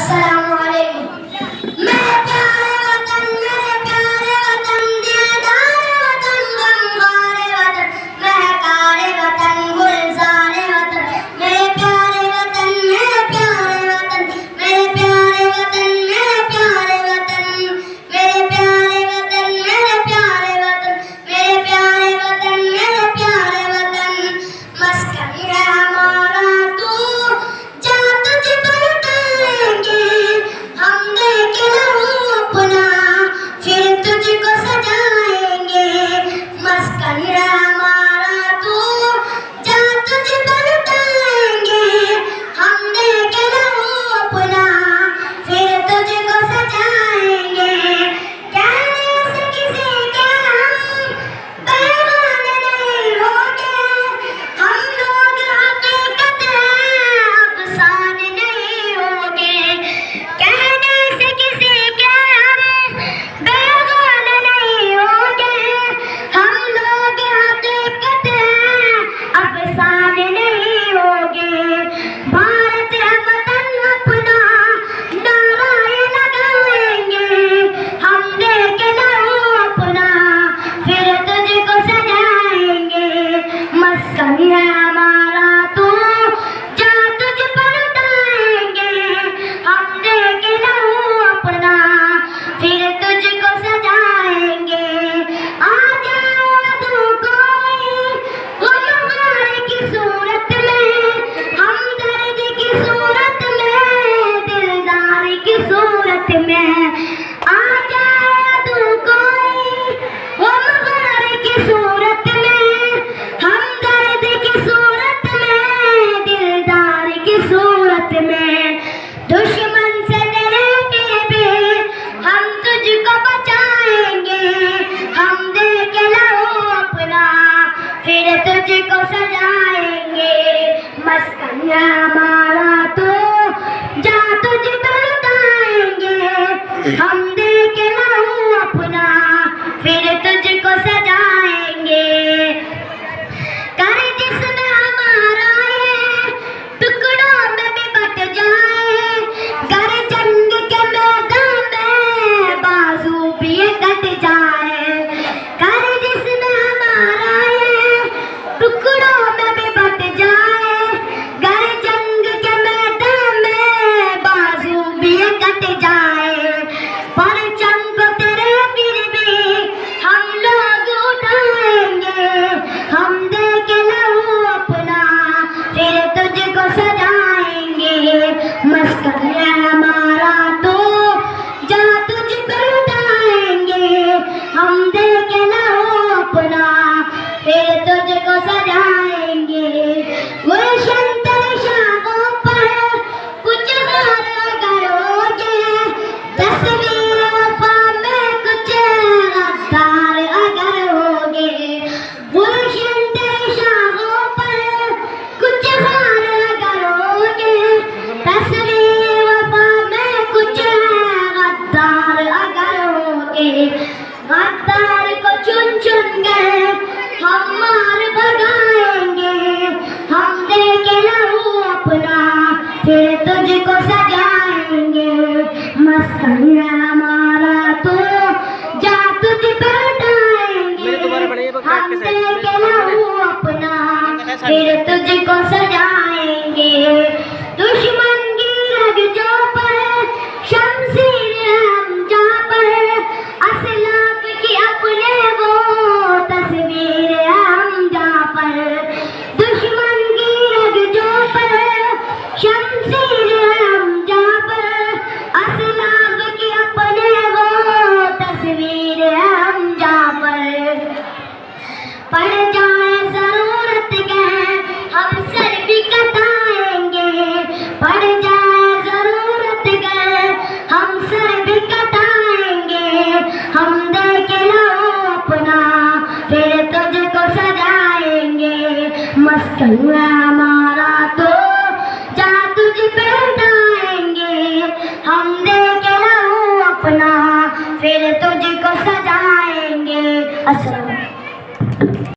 अस्सलामु अलैकुम। मेरे प्यारे वतन, दिलदार वतन, गमगार वतन, महकारे वतन, गुलजार वतन। मेरे प्यारे वतन, मेरे प्यारे वतन, मेरे प्यारे वतन, मेरे प्यारे वतन, मेरे प्यारे वतन, मेरे प्यारे वतन, मेरे प्यारे वतन, मेरे प्यारे वतन। मस्कन है हमारा तू, जा तुझ पर उठाएंगे हम, देख लहू अपना फिर तुझको सजाएंगे। मस्कन है हमारा तू, जा तुझ पर उठाएंगे हम, देख लहू अपना फिर तुझको सजाएंगे। कहने से किसी के हम पैगाम नहीं होंगे, हम लोग हकीकत हैं, अफसाने नहीं होंगे। कहने से किसी के हम पैगाम नहीं होंगे, हम लोग हकीकत हैं, अफसाने नहीं होंगे। भारत है वतन अपना, नारा ये लगाएंगे हम, देख लहू अपना फिर तुझको सजाएंगे। मस्कन है हमारा तू, जा तुझ पर उठाएंगे हम, देख लहू अपना फिर तुझको सजाएंगे। आ जाओ तू कोई गुलजार की सूरत में, हमदर्द की सूरत में, दिलदार की सूरत में। आ जाए तू कोई गुलजार की सूरत में, हमदर्द की सूरत में, दिलदार की सूरत में। दुश्मन से तेरे भी हम तुझको बचाएंगे, हम देख लहू अपना फिर तुझको सजाएंगे। मस्कन है हमारा तो, जा तुझ पर उठाएंगे हम, देख लहू अपना फिर तुझको सजाएंगे। कर जिसमें हमारा ये टुकड़ों में भी बट जाए, कर जंग के मैदान में बाजू भी ये कट जाए। कर जिसमें हमारा ये टुकड़ों में भी बट जाए, कर जंग के मैदान में बाजू भी ये कट जाए। पर चंग तेरे फिर भी हम लोग उठाएंगे, हम देख लहू अपना फिर तुझको सजाएंगे। मस्कन है हमारा तो, जा तुझ पर उठाएंगे हम, देख लहू अपना फिर तुझको सजाएंगे। गुलशन तेरे शाखों पर कुछ हार अगर होगे, तस्वीर वफा में कुछ गद्दार अगर होगे। गुलशन तेरे शाखों पर कुछ हार अगर होगे, तस्वीर वफा में कुछ गद्दार अगर होगे। गद्दार को चुन चुन गए हम मार भगाएंगे, हम देख लहू अपना फिर तुझको सजाएंगे। मस्कन है हमारा तो, जा तुझ पर उठाएंगे हम, देख लहू अपना फिर तुझको सजाएंगे। दुश्मन की रगजों पर शमशीर हम जा पर, असलाफ की अपने वो तस्वीर हम जा पर। दुश्मन की रगजों पर शमशीर हम जा पर, असलाफ की अपने वो तस्वीर हम जा पर। पड़ जाए जरूरत के हम सर भी कटाएंगे, पड़ जाए जरूरत के हम सर भी कटाएंगे, हम देख लहू अपना फिर तुझको सजाएंगे। मस्कन है हमारा